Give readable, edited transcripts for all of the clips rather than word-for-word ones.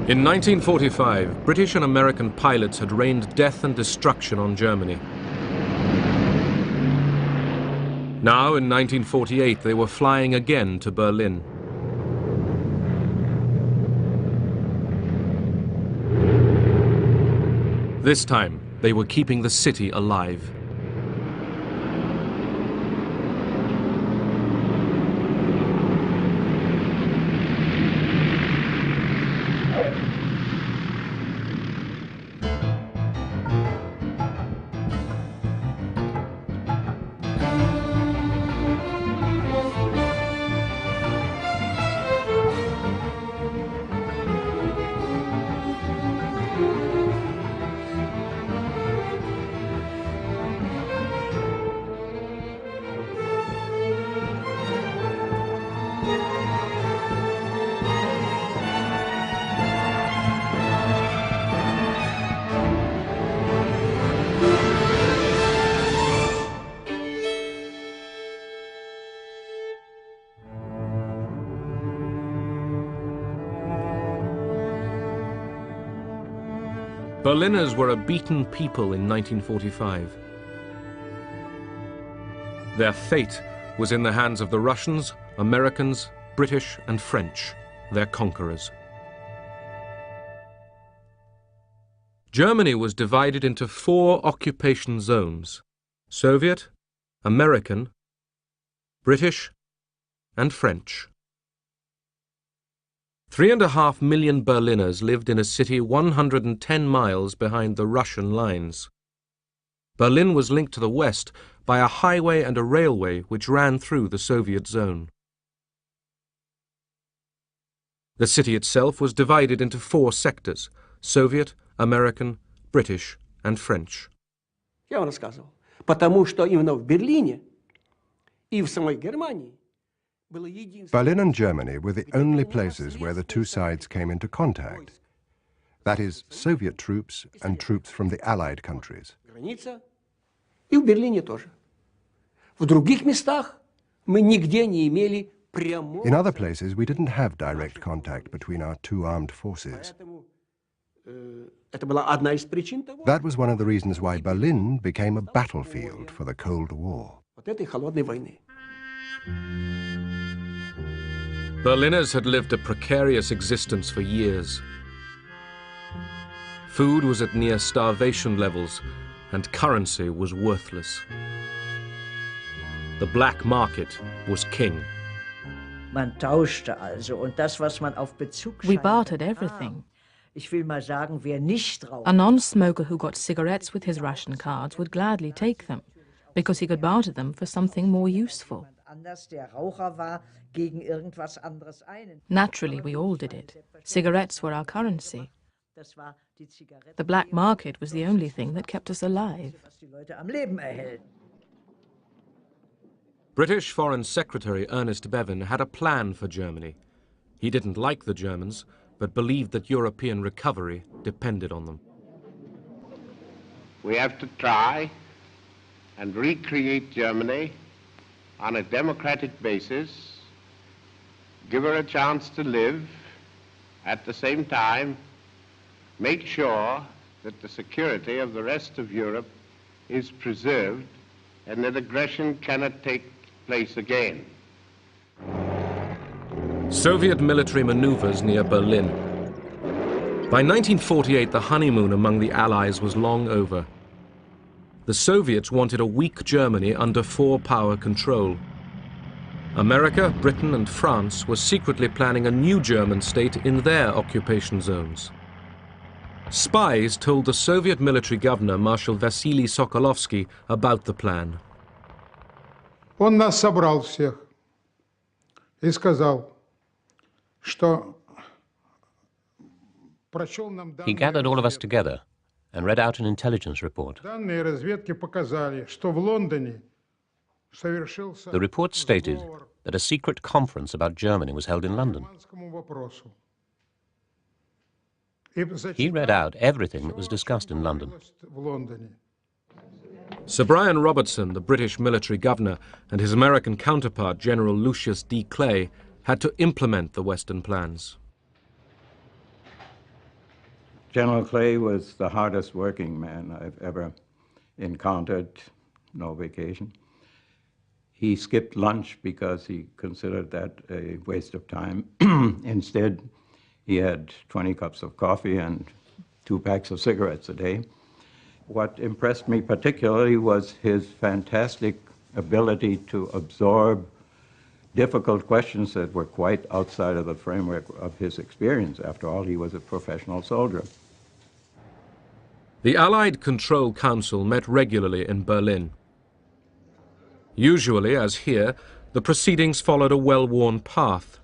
In 1945, British and American pilots had rained death and destruction on Germany. Now, in 1948, they were flying again to Berlin. This time, they were keeping the city alive. Berliners were a beaten people in 1945. Their fate was in the hands of the Russians, Americans, British and French, their conquerors. Germany was divided into 4 occupation zones: Soviet, American, British and French. 3.5 million Berliners lived in a city 110 miles behind the Russian lines. Berlin was linked to the west by a highway and a railway which ran through the Soviet zone. The city itself was divided into 4 sectors: Soviet, American, British and French. Я вам рассказывал. Потому что именно в Берлине и в самой Германии Berlin and Germany were the only places where the two sides came into contact. That is, Soviet troops and troops from the Allied countries. граница, и в Берлине тоже. В других местах мы нигде не имели прямого. In other places, we didn't have direct contact between our two armed forces. Это была одна из причин того. That was one of the reasons why Berlin became a battlefield for the Cold War. Вот этой холодной войны. Berliners had lived a precarious existence for years. Food was at near starvation levels, and currency was worthless. The black market was king. Man tauschte also, und das, was man auf Bezug We bartered everything. Ich will mal sagen, wer nicht raucht. A non-smoker who got cigarettes with his ration cards would gladly take them, because he could barter them for something more useful. Anders der Raucher war, gegen irgendwas anderes einen. Naturally, we all did it. Cigarettes were our currency. Das war die Zigarette, The black market was the only thing that kept us alive. was die Leute am Leben erhält. British Foreign Secretary Ernest Bevin had a plan for Germany. He didn't like the Germans, but believed that European recovery depended on them. We have to try and recreate Germany on a democratic basis, give her a chance to live, at the same time make sure that the security of the rest of Europe is preserved and that aggression cannot take place again. Soviet military maneuvers near Berlin. By 1948, the honeymoon among the Allies was long over. The Soviets wanted a weak Germany under 4-power control. America, Britain and France were secretly planning a new German state in their occupation zones. Spies told the Soviet military governor, Marshal Vasily Sokolovsky, about the plan. Он нас собрал всех и сказал, что прочел нам He gathered all of us together and read out an intelligence report. данные разведки показали, что в Лондоне совершился The report stated that a secret conference about Germany was held in London. германскому вопросу. He read out everything that was discussed in London. В Лондоне. Sir Brian Robertson, the British military governor, and his American counterpart, General Lucius D. Clay, had to implement the Western plans. General Clay was the hardest working man I've ever encountered, no vacation. He skipped lunch because he considered that a waste of time. Instead, he had 20 cups of coffee and 2 packs of cigarettes a day. What impressed me particularly was his fantastic ability to absorb difficult questions that were quite outside of the framework of his experience. After all, he was a professional soldier. The Allied Control Council met regularly in Berlin. Usually, as here, the proceedings followed a well-worn path.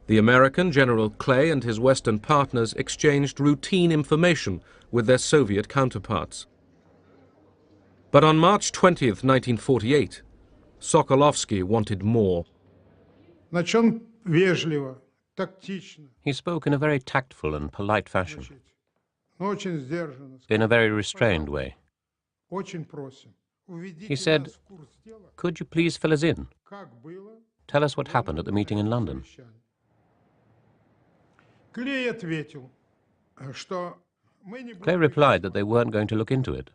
The American General Clay and his Western partners exchanged routine information with their Soviet counterparts. But on March 20th, 1948, Sokolovsky wanted more. He spoke in a very tactful and polite fashion, in a very restrained way. He said, "Could you please fill us in? Tell us what happened at the meeting in London." Clay replied that they weren't going to look into it.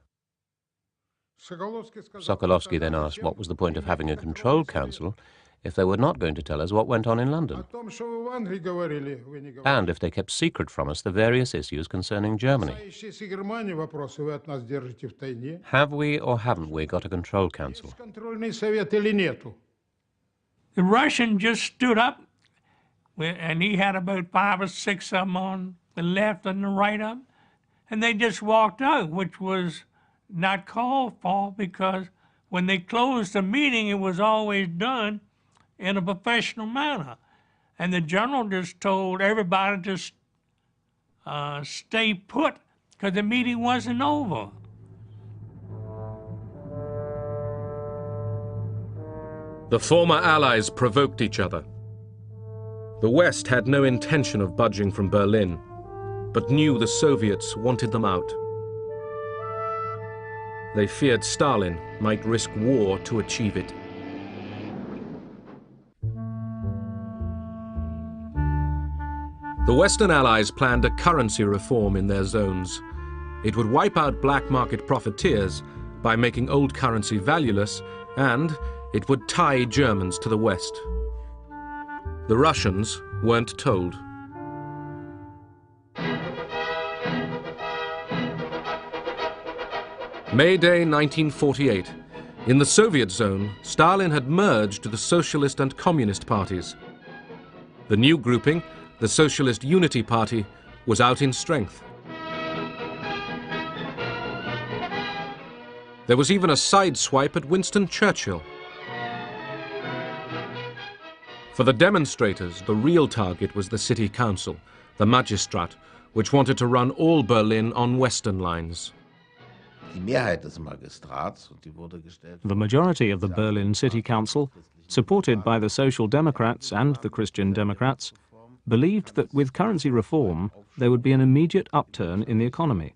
Sokolovsky then asked what was the point of having a control council if they were not going to tell us what went on in London, and if they kept secret from us the various issues concerning Germany. Have we or haven't we got a control council? The Russian just stood up, and he had about 5 or 6 of them on the left and the right of them, and they just walked out, which was not called for, because when they closed the meeting, it was always done in a professional manner. And the general just told everybody to stay put, because the meeting wasn't over. The former Allies provoked each other. The West had no intention of budging from Berlin, but knew the Soviets wanted them out. They feared Stalin might risk war to achieve it. The Western Allies planned a currency reform in their zones. It would wipe out black market profiteers by making old currency valueless, and it would tie Germans to the West. The Russians weren't told. May Day 1948. In the Soviet zone, Stalin had merged the Socialist and Communist parties. The new grouping, the Socialist Unity Party, was out in strength. There was even a sideswipe at Winston Churchill. For the demonstrators, the real target was the city council, the Magistrat, which wanted to run all Berlin on Western lines. The majority of the Berlin City Council, supported by the Social Democrats and the Christian Democrats, believed that with currency reform, there would be an immediate upturn in the economy.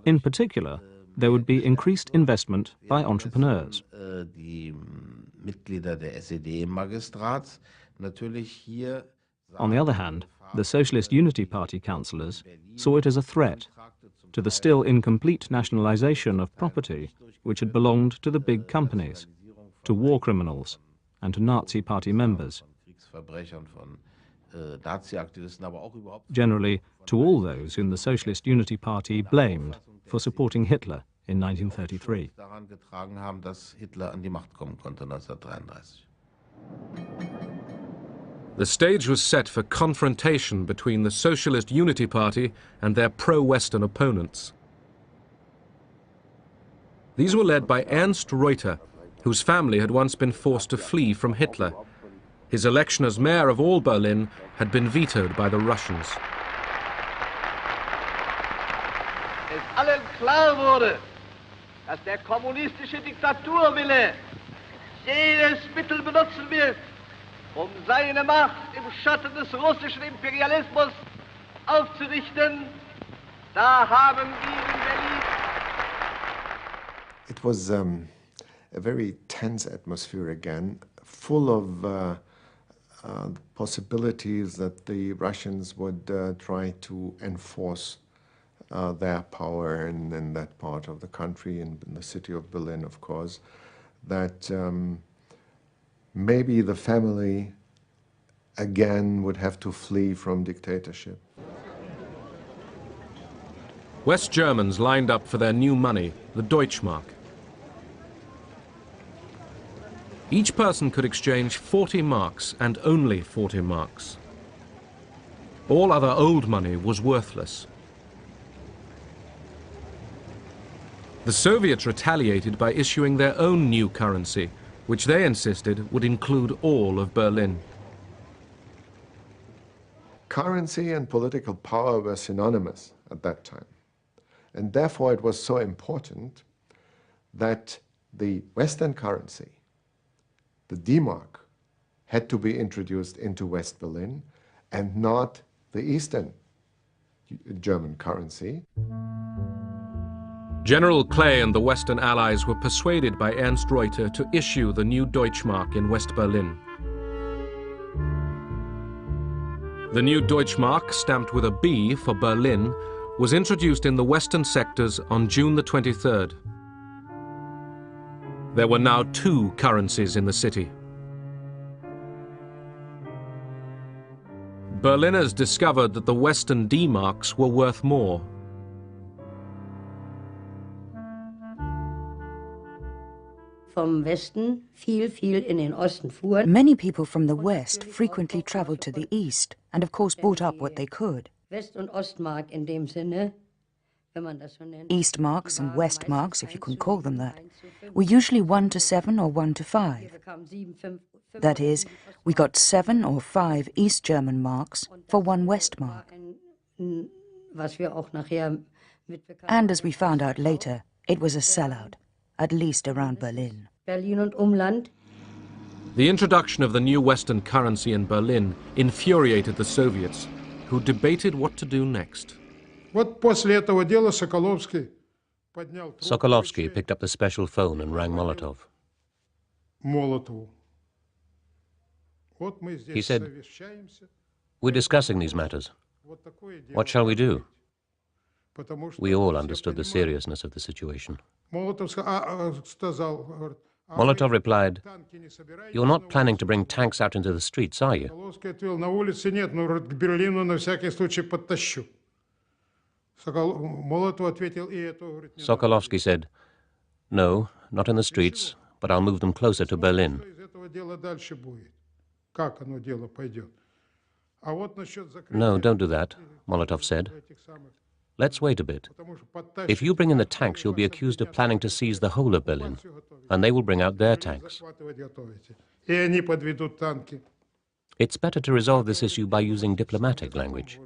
In particular, there would be increased investment by entrepreneurs. On the other hand, the Socialist Unity Party councillors saw it as a threat to the still incomplete nationalization of property which had belonged to the big companies, to war criminals, and to Nazi Party members. Generally, to all those whom the Socialist Unity Party blamed for supporting Hitler in 1933. The stage was set for confrontation between the Socialist Unity Party and their pro-Western opponents. These were led by Ernst Reuter, whose family had once been forced to flee from Hitler. His election as mayor of all Berlin had been vetoed by the Russians. Es allen klar wurde, dass der kommunistische Diktaturwille jedes Mittel benutzen wird, seine Macht im Schatten des russischen Imperialismus aufzurichten, da haben wir in Berlin. It was a very tense atmosphere again, full of possibilities that the Russians would try to enforce their power in that part of the country, in the city of Berlin, of course, that maybe the family again would have to flee from dictatorship. West Germans lined up for their new money, the Deutschmark. Each person could exchange 40 marks and only 40 marks. All other old money was worthless. The Soviets retaliated by issuing their own new currency, which they insisted would include all of Berlin. Currency and political power were synonymous at that time. And therefore it was so important that the Western currency, the D-Mark, had to be introduced into West Berlin and not the Eastern German currency. General Clay and the Western Allies were persuaded by Ernst Reuter to issue the new Deutschmark in West Berlin. The new Deutschmark, stamped with a B for Berlin, was introduced in the western sectors on June the 23rd. There were now two currencies in the city. Berliners discovered that the Western D-marks were worth more. Many people from the West frequently traveled to the East and of course bought up what they could. East marks and West marks, if you can call them that, were usually 1 to 7 or 1 to 5. That is, we got 7 or 5 East German marks for 1 West mark. And as we found out later, it was a sellout, at least around Berlin. The introduction of the new Western currency in Berlin infuriated the Soviets, who debated what to do next. Sokolovsky picked up the special phone and rang Molotov. He said, "We're discussing these matters. What shall we do?" We all understood the seriousness of the situation. Molotov replied, "You're not planning to bring tanks out into the streets, are you?" Sokolovsky said, "No, not in the streets, but I'll move them closer to Berlin." "No, don't do that," Molotov said. "Let's wait a bit. If you bring in the tanks, you'll be accused of planning to seize the whole of Berlin, and they will bring out their tanks. It's better to resolve this issue by using diplomatic language."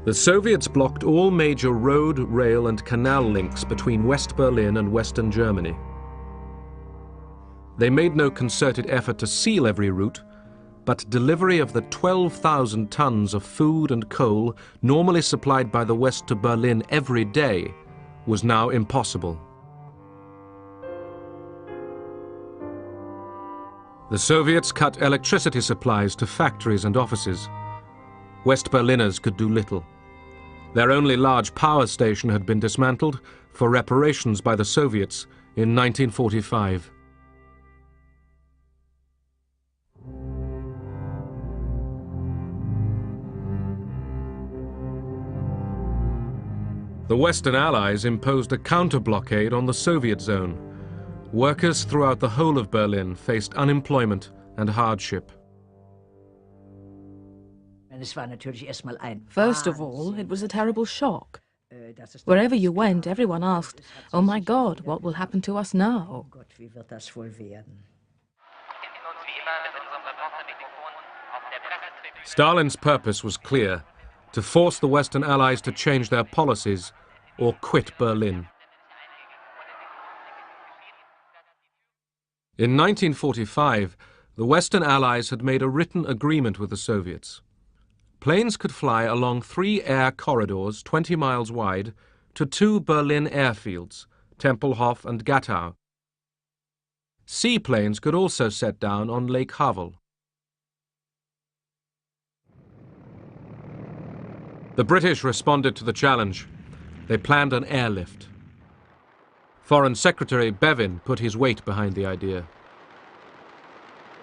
The Soviets blocked all major road, rail and canal links between West Berlin and Western Germany. They made no concerted effort to seal every route, but delivery of the 12,000 tons of food and coal normally supplied by the West to Berlin every day was now impossible. The Soviets cut electricity supplies to factories and offices. West Berliners could do little. Their only large power station had been dismantled for reparations by the Soviets in 1945. The Western Allies imposed a counter-blockade on the Soviet zone. Workers throughout the whole of Berlin faced unemployment and hardship. First of all, it was a terrible shock. Wherever you went, everyone asked, "Oh my God, what will happen to us now?" Stalin's purpose was clear: to force the Western Allies to change their policies or quit Berlin. In 1945, the Western Allies had made a written agreement with the Soviets. planes could fly along 3 air corridors 20 miles wide to 2 Berlin airfields, Tempelhof and Gatow. Seaplanes could also set down on Lake Havel. The British responded to the challenge. They planned an airlift. Foreign Secretary Bevin put his weight behind the idea.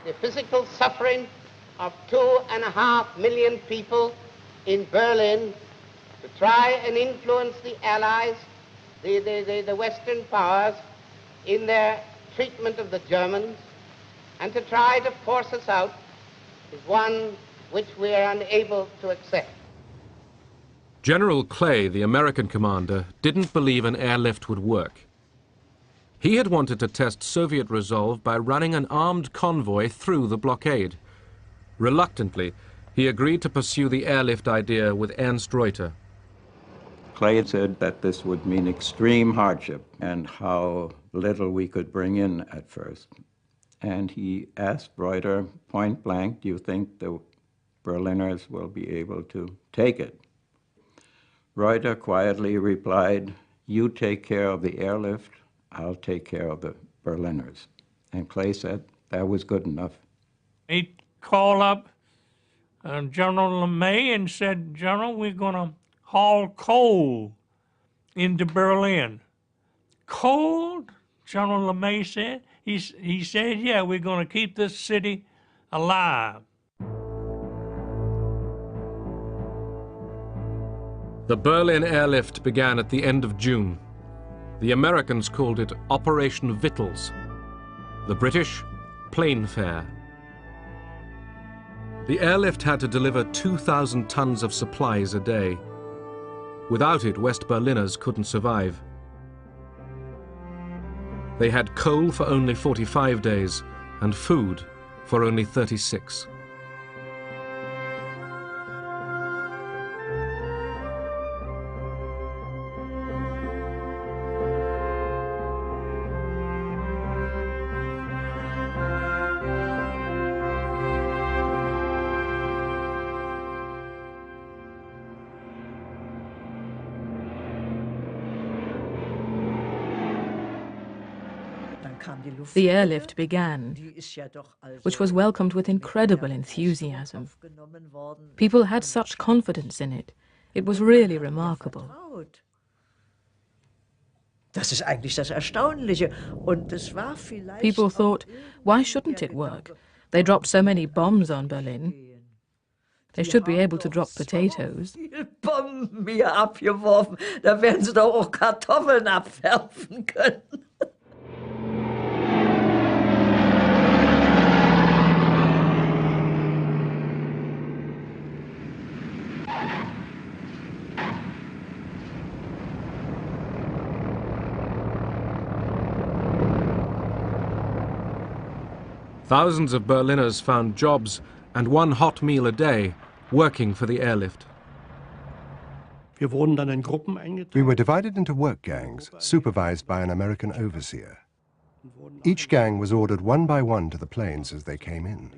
The physical suffering of 2.5 million people in Berlin to try and influence the Allies, the Western powers, in their treatment of the Germans, and to try to force us out is one which we are unable to accept. General Clay, the American commander, didn't believe an airlift would work. He had wanted to test Soviet resolve by running an armed convoy through the blockade. Reluctantly, he agreed to pursue the airlift idea with Ernst Reuter. Clay said that this would mean extreme hardship and how little we could bring in at first. And he asked Reuter point blank, do you think the Berliners will be able to take it? Reuter quietly replied, you take care of the airlift, I'll take care of the Berliners. And Clay said that was good enough. He called up General LeMay and said, General, we're going to haul coal into Berlin. Coal? General LeMay said. He said, yeah, we're going to keep this city alive. The Berlin airlift began at the end of June. The Americans called it Operation Victuals. The British, Plane Fare. The airlift had to deliver 2,000 tons of supplies a day. Without it, West Berliners couldn't survive. They had coal for only 45 days and food for only 36. The airlift began, which was welcomed with incredible enthusiasm. People had such confidence in it. It was really remarkable. People thought, why shouldn't it work? They dropped so many bombs on Berlin. They should be able to drop potatoes. Bomben mir abgeworfen, da werden sie doch auch Kartoffeln abwerfen können. Thousands of Berliners found jobs and one hot meal a day working for the airlift. We were divided into work gangs, supervised by an American overseer. Each gang was ordered one by one to the planes as they came in.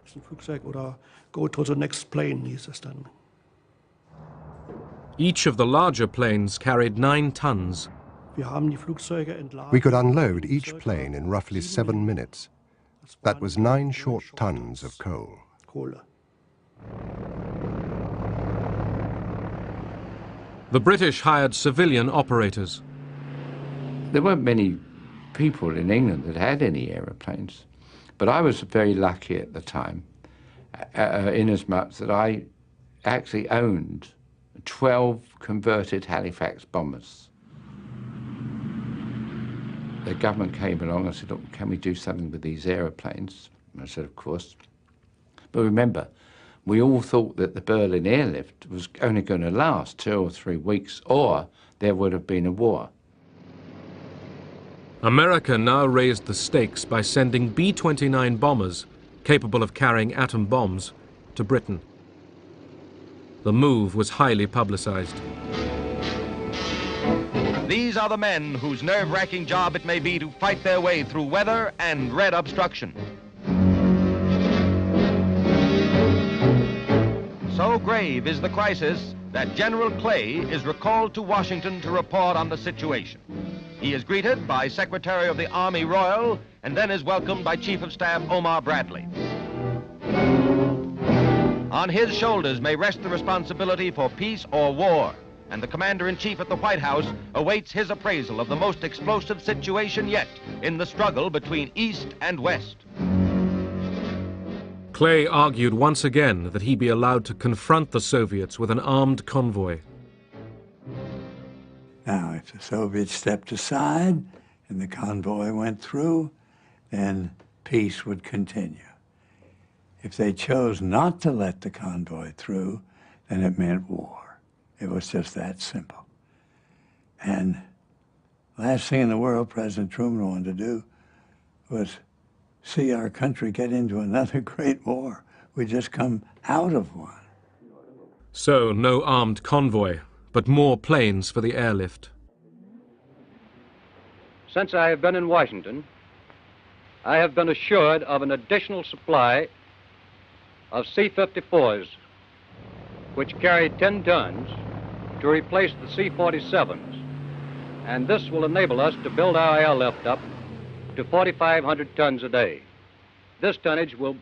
Go to the next plane, hieß es dann. Each of the larger planes carried 9 tons. We could unload each plane in roughly 7 minutes. That was 9 short tons of coal. The British hired civilian operators. There weren't many people in England that had any aeroplanes, but I was very lucky at the time, inasmuch that I actually owned 12 converted Halifax bombers. The government came along and said, look, can we do something with these aeroplanes? And I said, of course. But remember, we all thought that the Berlin airlift was only going to last 2 or 3 weeks, or there would have been a war. America now raised the stakes by sending B-29 bombers, capable of carrying atom bombs, to Britain. The move was highly publicized. These are the men whose nerve-wracking job it may be to fight their way through weather and red obstruction. So grave is the crisis that General Clay is recalled to Washington to report on the situation. He is greeted by Secretary of the Army Royal and then is welcomed by Chief of Staff Omar Bradley. On his shoulders may rest the responsibility for peace or war, and the Commander-in-Chief at the White House awaits his appraisal of the most explosive situation yet in the struggle between East and West. Clay argued once again that he be allowed to confront the Soviets with an armed convoy. Now, if the Soviets stepped aside and the convoy went through, then peace would continue. If they chose not to let the convoy through, then it meant war. It was just that simple. And last thing in the world President Truman wanted to do was see our country get into another great war. We just come out of one. So, no armed convoy, but more planes for the airlift. Since I have been in Washington, I have been assured of an additional supply of C-54s, which carry 10 tons, to replace the C-47s. And this will enable us to build our airlift up to 4,500 tons a day. This tonnage will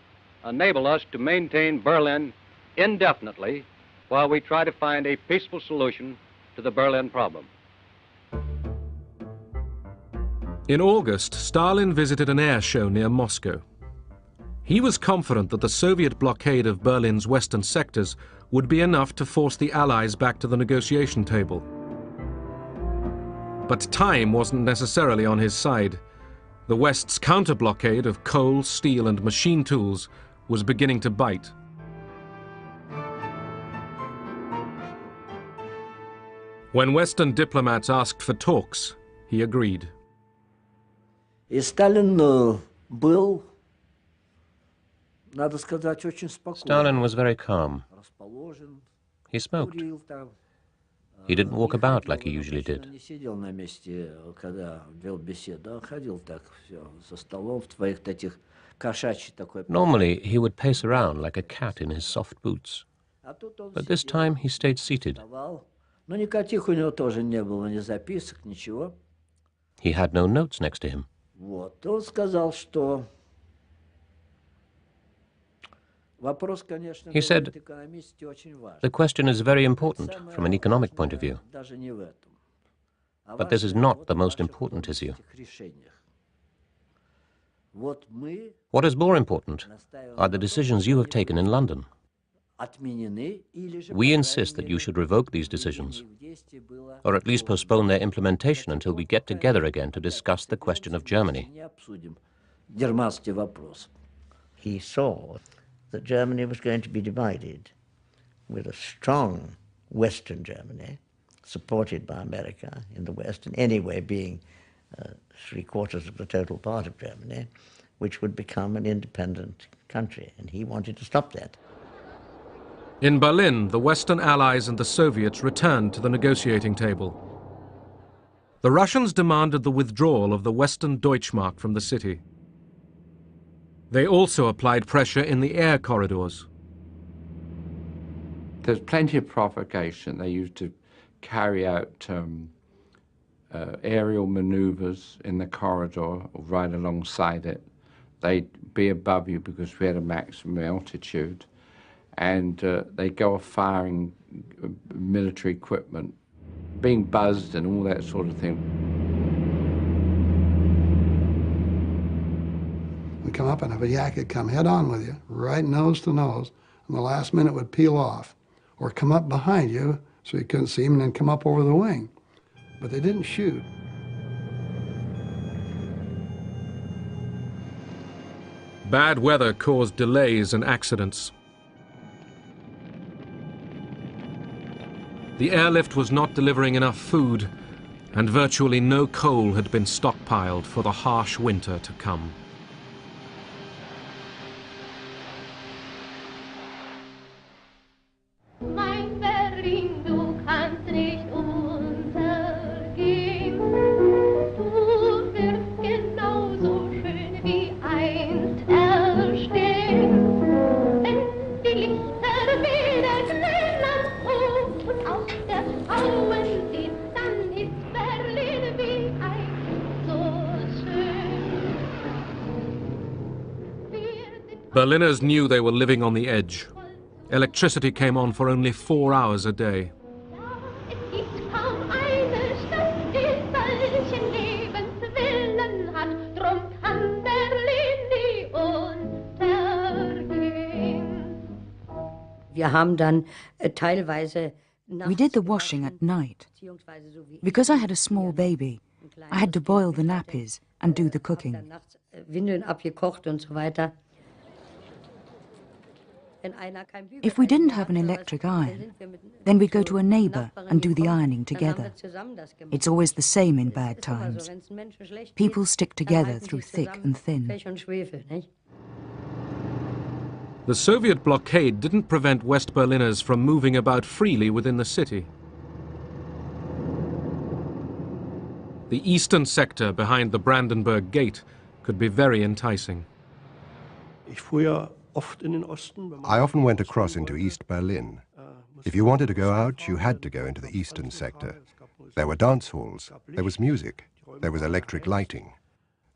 enable us to maintain Berlin indefinitely while we try to find a peaceful solution to the Berlin problem. In August, Stalin visited an air show near Moscow. He was confident that the Soviet blockade of Berlin's western sectors would be enough to force the Allies back to the negotiation table. But time wasn't necessarily on his side. The West's counter-blockade of coal, steel, and machine tools was beginning to bite. When Western diplomats asked for talks, he agreed. Stalin was very calm. He smoked. He didn't walk about like he usually did. Normally, he would pace around like a cat in his soft boots. But this time, he stayed seated. He had no notes next to him. He said, the question is very important from an economic point of view. But this is not the most important issue. What is more important are the decisions you have taken in London. We insist that you should revoke these decisions, or at least postpone their implementation until we get together again to discuss the question of Germany. He saw that Germany was going to be divided, with a strong Western Germany, supported by America in the West, and anyway being 3/4 of the total part of Germany, which would become an independent country, and he wanted to stop that. In Berlin, the Western Allies and the Soviets returned to the negotiating table. The Russians demanded the withdrawal of the Western Deutschmark from the city. They also applied pressure in the air corridors. There's plenty of provocation. They used to carry out aerial maneuvers in the corridor or right alongside it. They'd be above you because we had a maximum altitude. And they'd go off firing military equipment, being buzzed and all that sort of thing. We'd come up and a yak would come head on with you, right nose to nose, and the last minute would peel off, or come up behind you so you couldn't see him and then come up over the wing. But they didn't shoot. Bad weather caused delays and accidents. The airlift was not delivering enough food, and virtually no coal had been stockpiled for the harsh winter to come. Mein Berlin, du kannst nicht untergehen. Du wirst genauso schön wie einst erstehen. Wenn die Lichter wieder Berliners knew they were living on the edge. Electricity came on for only 4 hours a day. We did the washing at night. Because I had a small baby, I had to boil the nappies and do the cooking. If we didn't have an electric iron, then we'd go to a neighbour and do the ironing together. It's always the same in bad times. People stick together through thick and thin. The Soviet blockade didn't prevent West Berliners from moving about freely within the city. The eastern sector behind the Brandenburg Gate could be very enticing. I often went across into East Berlin. If you wanted to go out, you had to go into the eastern sector. There were dance halls, there was music, there was electric lighting.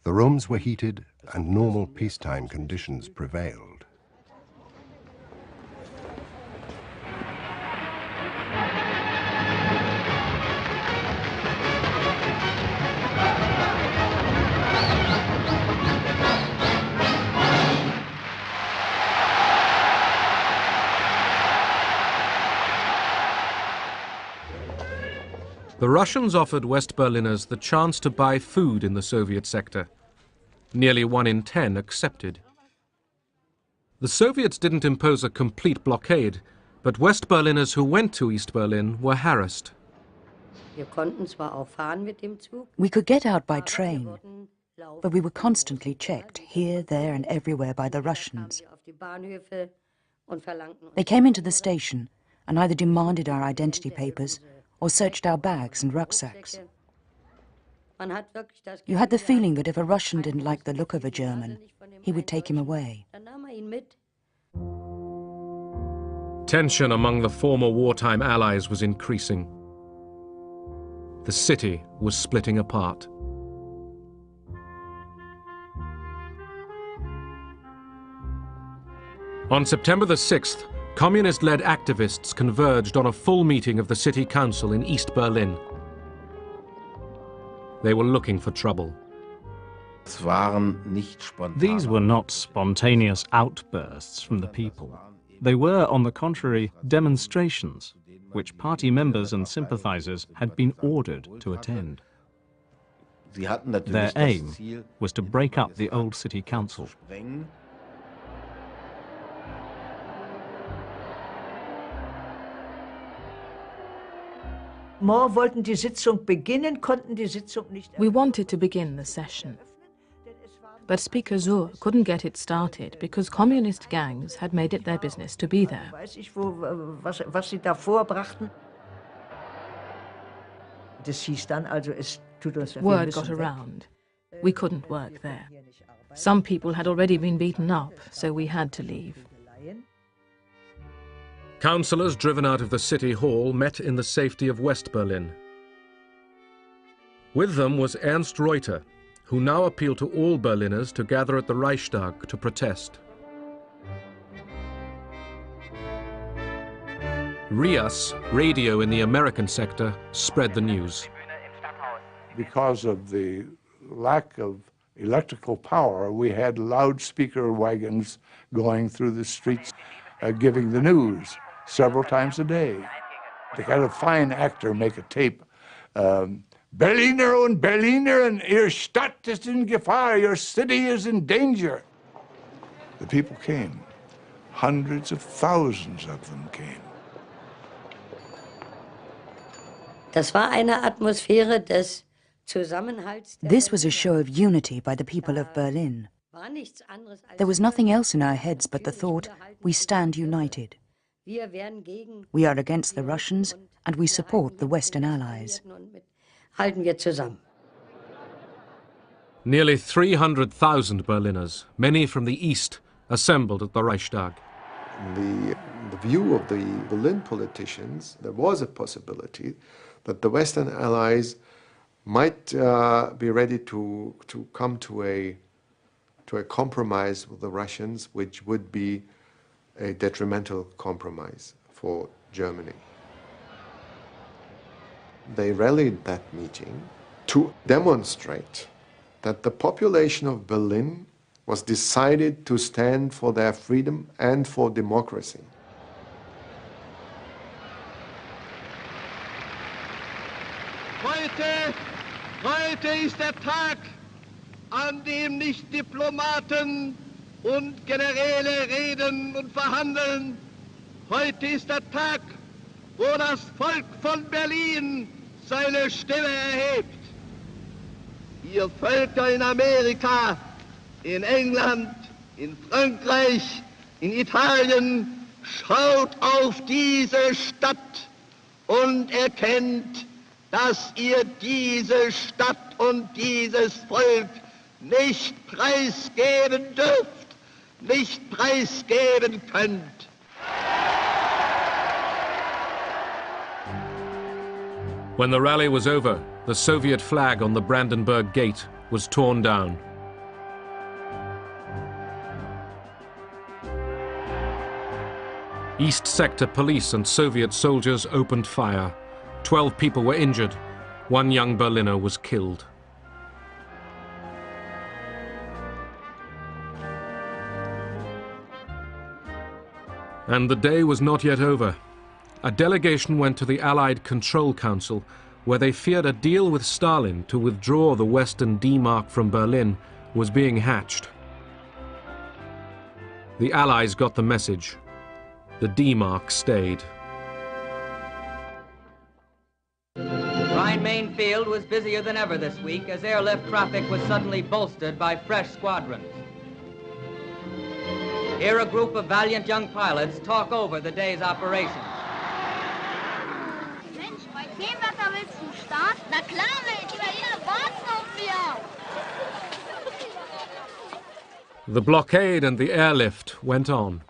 The rooms were heated and normal peacetime conditions prevailed. The Russians offered West Berliners the chance to buy food in the Soviet sector. Nearly 1 in 10 accepted. The Soviets didn't impose a complete blockade, but West Berliners who went to East Berlin were harassed. We could get out by train, but we were constantly checked here, there and everywhere by the Russians. They came into the station and either demanded our identity papers or searched our bags and rucksacks. You had the feeling that if a Russian didn't like the look of a German, he would take him away. Tension among the former wartime allies was increasing. The city was splitting apart. On September the 6th, communist-led activists converged on a full meeting of the city council in East Berlin. They were looking for trouble. These were not spontaneous outbursts from the people. They were, on the contrary, demonstrations, which party members and sympathizers had been ordered to attend. Their aim was to break up the old city council. We wanted to begin the session, but Speaker Zur couldn't get it started because communist gangs had made it their business to be there. Word got around. We couldn't work there. Some people had already been beaten up, so we had to leave. Councillors driven out of the city hall met in the safety of West Berlin. With them was Ernst Reuter, who now appealed to all Berliners to gather at the Reichstag to protest. RIAS, radio in the American sector, spread the news. Because of the lack of electrical power, we had loudspeaker wagons going through the streets giving the news several times a day. They had a fine actor make a tape. Berliner und Berlinerinnen, Ihre Stadt ist in Gefahr, your city is in danger. The people came. Hundreds of thousands of them came. This was a show of unity by the people of Berlin. There was nothing else in our heads but the thought, we stand united. We are against the Russians and we support the Western Allies. Nearly 300,000 Berliners, many from the east, assembled at the Reichstag. In the view of the Berlin politicians, there was a possibility that the Western Allies might be ready to come to a to a compromise with the Russians, which would be a detrimental compromise for Germany. They rallied that meeting to demonstrate that the population of Berlin was decided to stand for their freedom and for democracy. Heute ist der Tag, an dem nicht Diplomaten und Generäle reden und verhandeln. Heute ist der Tag, wo das Volk von Berlin seine Stimme erhebt. Ihr Völker in Amerika, in England, in Frankreich, in Italien, schaut auf diese Stadt und erkennt, dass ihr diese Stadt und dieses Volk nicht preisgeben dürft, nicht preisgeben könnt. When the rally was over, the Soviet flag on the Brandenburg Gate was torn down. East Sector police and Soviet soldiers opened fire. 12 people were injured. One young Berliner was killed. And the day was not yet over. A delegation went to the Allied Control Council, where they feared a deal with Stalin to withdraw the Western D-Mark from Berlin was being hatched. The Allies got the message. The D-Mark stayed. Rhine-Main field was busier than ever this week as airlift traffic was suddenly bolstered by fresh squadrons. Here a group of valiant young pilots talk over the day's operations. Mensch, bei dem Wetter willst du starten? Na klar, die Italiener warten auf mir. The blockade and the airlift went on.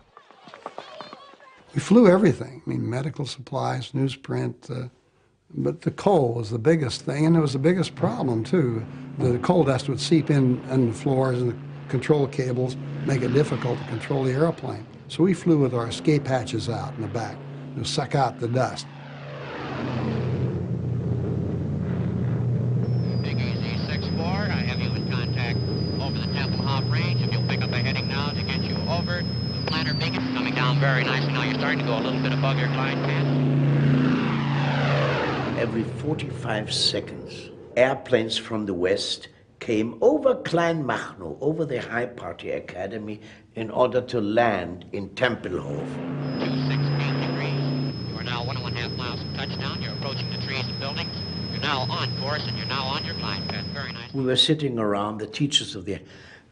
We flew everything. I mean, medical supplies, newsprint, but the coal was the biggest thing, and it was the biggest problem, too. The coal dust would seep in the floors and the control cables, make it difficult to control the airplane. So we flew with our escape hatches out in the back to suck out the dust. Big Easy 6-4, I have you in contact over the Tempelhof range. If you'll pick up a heading now to get you over the planter beacon, coming down very nicely. Now you're starting to go a little bit above your glide path. Every 45 seconds, airplanes from the west came over Kleinmachnow, over the High Party Academy, in order to land in Tempelhof. 268 degrees. You are now 1.5 miles from touchdown. You're approaching the trees and buildings. You're now on course, and you're now on your glide path. Very nice. We were sitting around, the teachers of the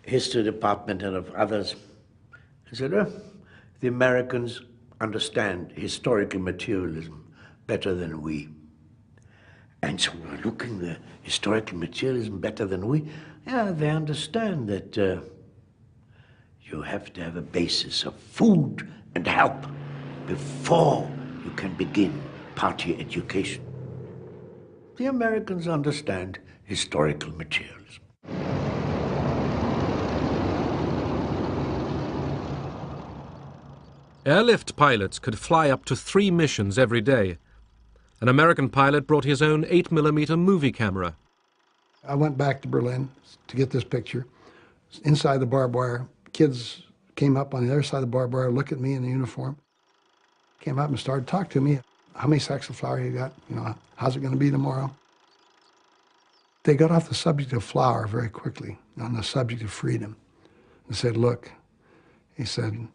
history department and of others. I said, the Americans understand historical materialism better than we. And so we're looking at historical materialism better than we. Yeah, they understand that you have to have a basis of food and help before you can begin party education. The Americans understand historical materialism. Airlift pilots could fly up to 3 missions every day. An American pilot brought his own 8mm movie camera. I went back to Berlin to get this picture. Inside the barbed wire, kids came up on the other side of the barbed wire, looked at me in the uniform, came up and started talking to me. How many sacks of flour you got? You know, how's it going to be tomorrow? They got off the subject of flour very quickly, on the subject of freedom. They said, look, he said,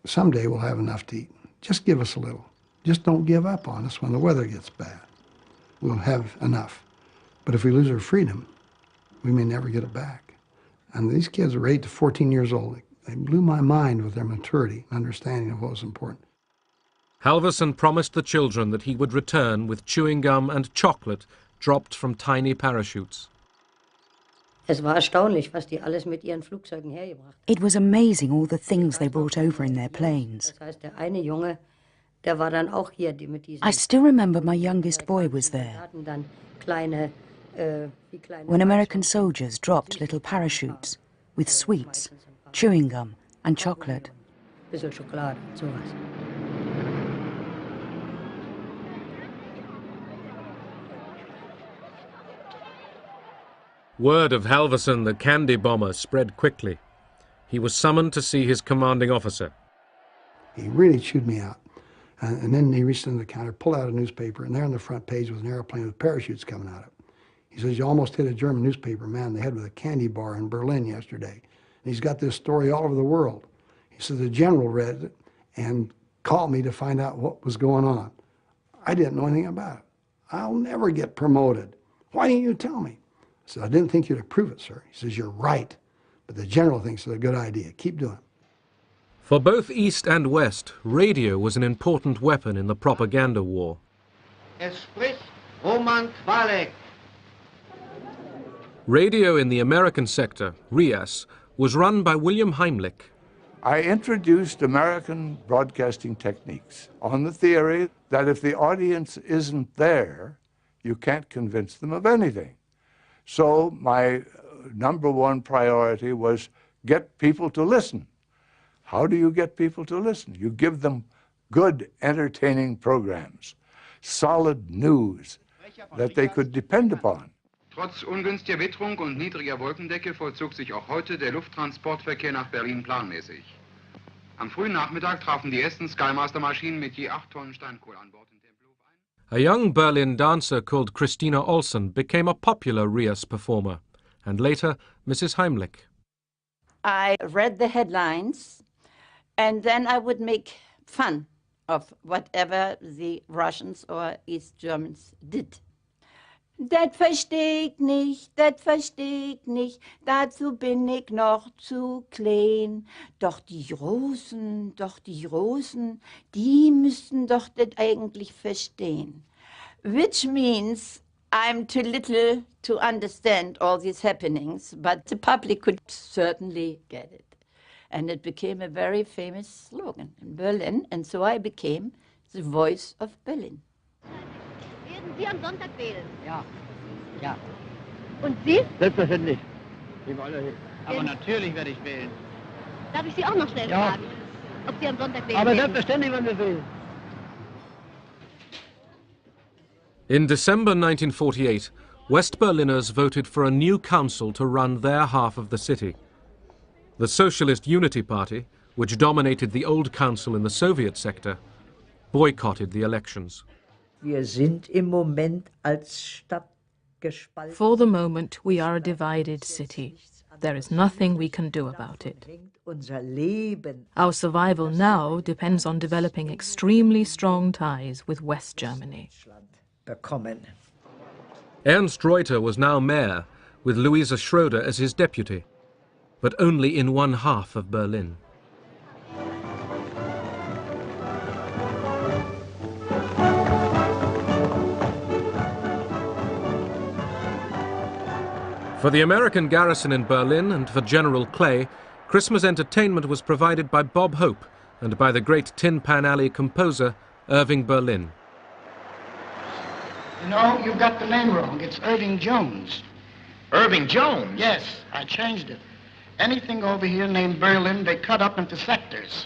someday we'll have enough to eat. Just give us a little. Just don't give up on us when the weather gets bad. We'll have enough. But if we lose our freedom, we may never get it back. And these kids were 8 to 14 years old. They blew my mind with their maturity and understanding of what was important. Halvorsen promised the children that he would return with chewing gum and chocolate dropped from tiny parachutes. Es war erstaunlich, was die alles mit ihren Flugzeugen hergebracht haben. It was amazing all the things they brought over in their planes. Das heißt, der eine Junge, der war dann auch hier, die mit diesen... I still remember my youngest boy was there. hatten dann kleine, When American soldiers dropped little parachutes, with sweets, chewing gum, and chocolate. Bisschen Schokolade, sowas. Word of Halverson, the candy bomber, spread quickly. He was summoned to see his commanding officer. He really chewed me out. And then he reached into the counter, pulled out a newspaper, and there on the front page was an airplane with parachutes coming out of it. He says, "You almost hit a German newspaper man in the head with a candy bar in Berlin yesterday." And he's got this story all over the world. He said the general read it and called me to find out what was going on. I didn't know anything about it. "I'll never get promoted. Why didn't you tell me?" I said, "I didn't think you'd approve it, sir." He says, "You're right, but the general thinks it's a good idea. Keep doing it." For both East and West, radio was an important weapon in the propaganda war. Radio in the American sector, RIAS, was run by William Heimlich. I introduced American broadcasting techniques on the theory that if the audience isn't there, you can't convince them of anything. So my number one priority was get people to listen. How do you get people to listen? You give them good, entertaining programs, solid news that they could depend upon. Trotz ungünstiger Witterung und niedriger Wolkendecke vollzog sich auch heute der Lufttransportverkehr nach Berlin planmäßig. Am frühen Nachmittag trafen die ersten Skymaster-Maschinen mit je 8 Tonnen Steinkohle an Bord. A young Berlin dancer called Christina Olsen became a popular RIAS performer, and later Mrs. Heimlich. I read the headlines, and then I would make fun of whatever the Russians or East Germans did. Das versteh ich nicht, dazu bin ich noch zu klein. Doch die Russen, die müssten doch das eigentlich verstehen. Which means I'm too little to understand all these happenings, but the public could certainly get it. And it became a very famous slogan in Berlin, and so I became the voice of Berlin. Werden Sie am Sonntag wählen? Ja. Ja. Und Sie? Selbstverständlich. Aber natürlich werde ich wählen. Darf ich Sie auch noch schnell fragen, ob Sie am Sonntag wählen Aber werden? selbstverständlich werden wir wählen. In December 1948, West Berliners voted for a new council to run their half of the city. The Socialist Unity Party, which dominated the old council in the Soviet sector, boycotted the elections. Wir sind im Moment als Stadt gespalten. For the moment, we are a divided city. There is nothing we can do about it. Our survival now depends on developing extremely strong ties with West Germany. Ernst Reuter was now mayor, with Louisa Schroeder as his deputy, but only in one half of Berlin. For the American garrison in Berlin and for General Clay, Christmas entertainment was provided by Bob Hope and by the great Tin Pan Alley composer Irving Berlin. You know, you've got the name wrong. It's Irving Jones. Irving Jones? Yes, I changed it. Anything over here named Berlin, they cut up into sectors.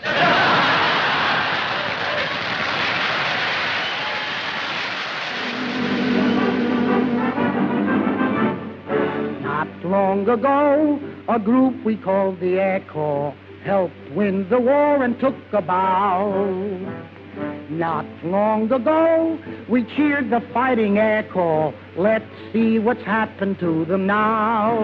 Not long ago, a group we called the Air Corps helped win the war and took a bow. Not long ago, we cheered the fighting Air Corps. Let's see what's happened to them now.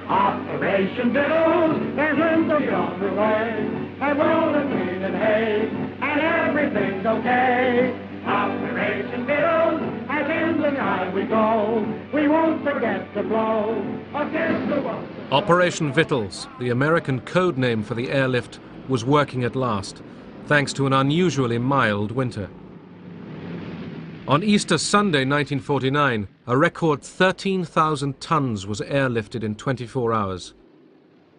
Operation Vittles, there's Lindsay on the way. And rolling wheat and hay, and everything's okay. Operation Vittles, as in the eye we go. We won't forget to blow against the world. Operation Vittles, the American code name for the airlift, was working at last, thanks to an unusually mild winter. On Easter Sunday 1949, a record 13,000 tons was airlifted in 24 hours.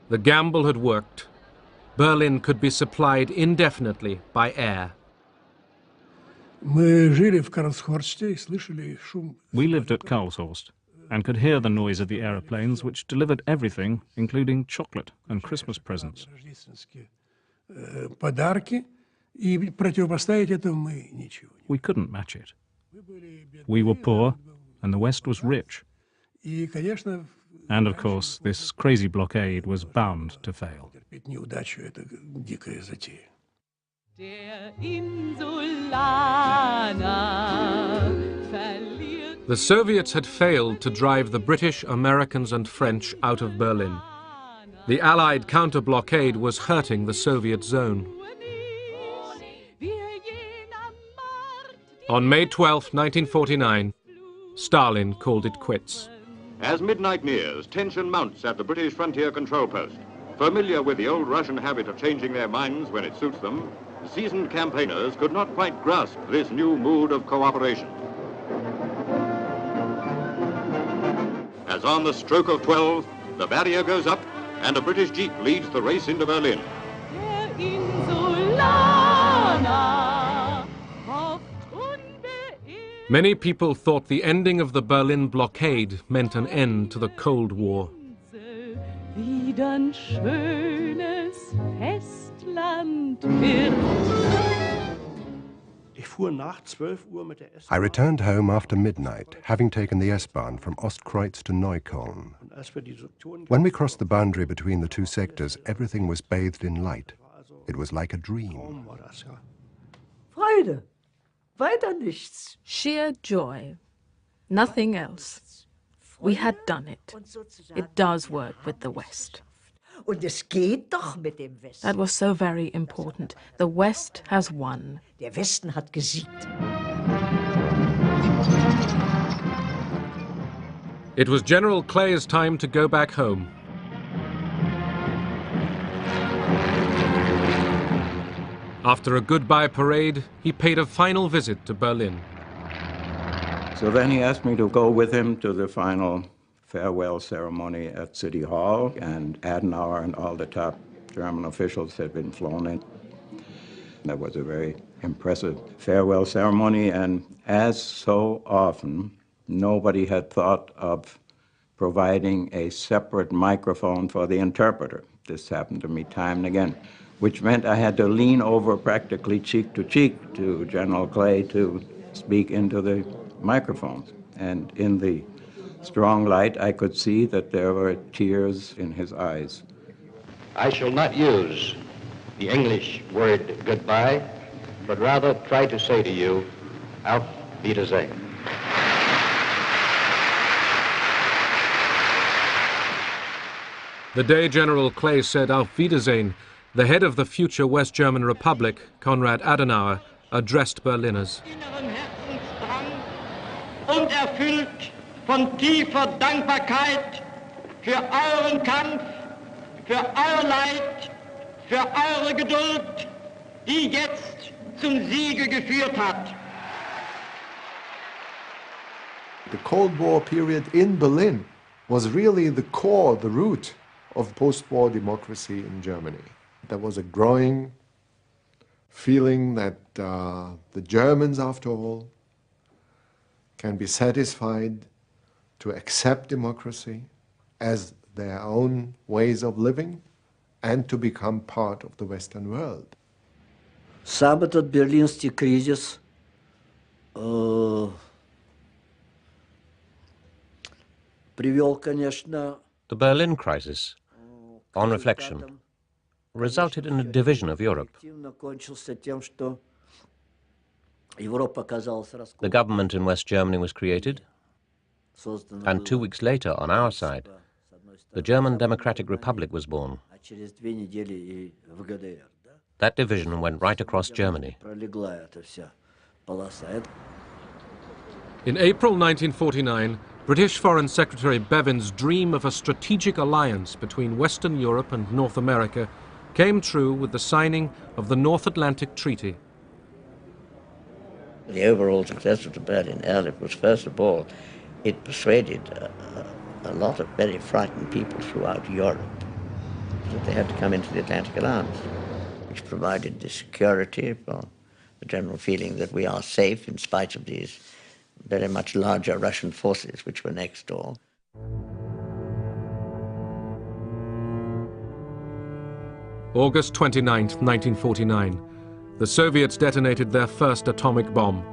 The gamble had worked. Berlin could be supplied indefinitely by air. We lived at Karlshorst. and could hear the noise of the aeroplanes, which delivered everything, including chocolate and Christmas presents. We couldn't match it. We were poor, and the West was rich. And of course, this crazy blockade was bound to fail. The Soviets had failed to drive the British, Americans and French out of Berlin. The Allied counter-blockade was hurting the Soviet zone. On May 12, 1949, Stalin called it quits. As midnight nears, tension mounts at the British frontier control post. Familiar with the old Russian habit of changing their minds when it suits them, seasoned campaigners could not quite grasp this new mood of cooperation. As on the stroke of 12, the barrier goes up and a British jeep leads the race into Berlin. Many people thought the ending of the Berlin blockade meant an end to the Cold War. I returned home after midnight, having taken the S-Bahn from Ostkreuz to Neukölln. When we crossed the boundary between the two sectors, everything was bathed in light. It was like a dream. Freude. Weiter nichts. Sheer joy. Nothing else. We had done it. It does work with the West. Und es geht doch mit dem Westen. That was so very important. The West has won. Der Westen hat gesiegt. It was General Clay's time to go back home. After a goodbye parade, he paid a final visit to Berlin. So then he asked me to go with him to the final farewell ceremony at City Hall, and Adenauer and all the top German officials had been flown in. That was a very impressive farewell ceremony, and as so often, nobody had thought of providing a separate microphone for the interpreter. This happened to me time and again, which meant I had to lean over practically cheek to General Clay to speak into the microphone. And in the strong light, I could see that there were tears in his eyes. I shall not use the English word goodbye, but rather try to say to you, auf Wiedersehen. The day General Clay said auf Wiedersehen, the head of the future West German Republic, Konrad Adenauer, addressed Berliners. Und erfüllt von tiefer Dankbarkeit für euren Kampf, für euer Leid, für eure Geduld, die jetzt zum Siege geführt hat. The Cold War period in Berlin was really the core, the root of post-war democracy in Germany. There was a growing feeling that the Germans, after all, can be satisfied to accept democracy as their own ways of living and to become part of the Western world. Сам этот берлинский кризис привел, конечно... The Berlin crisis, on reflection, resulted in a division of Europe. The government in West Germany was created, and 2 weeks later, on our side, the German Democratic Republic was born. That division went right across Germany. In April 1949, British Foreign Secretary Bevin's dream of a strategic alliance between Western Europe and North America came true with the signing of the North Atlantic Treaty. The overall success of the Berlin Airlift was, first of all, it persuaded a lot of very frightened people throughout Europe that they had to come into the Atlantic Alliance, which provided the security for the general feeling that we are safe in spite of these very much larger Russian forces which were next door. August 29th, 1949, the Soviets detonated their first atomic bomb.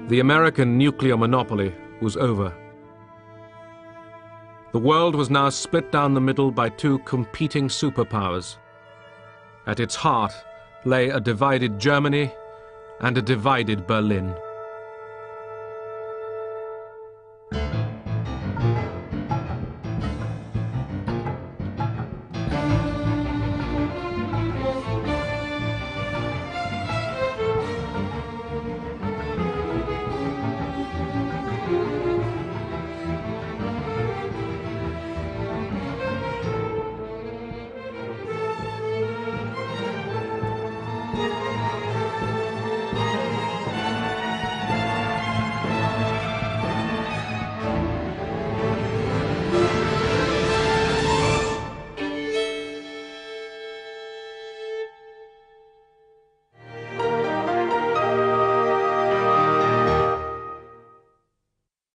The American nuclear monopoly was over. The world was now split down the middle by two competing superpowers. At its heart lay a divided Germany and a divided Berlin.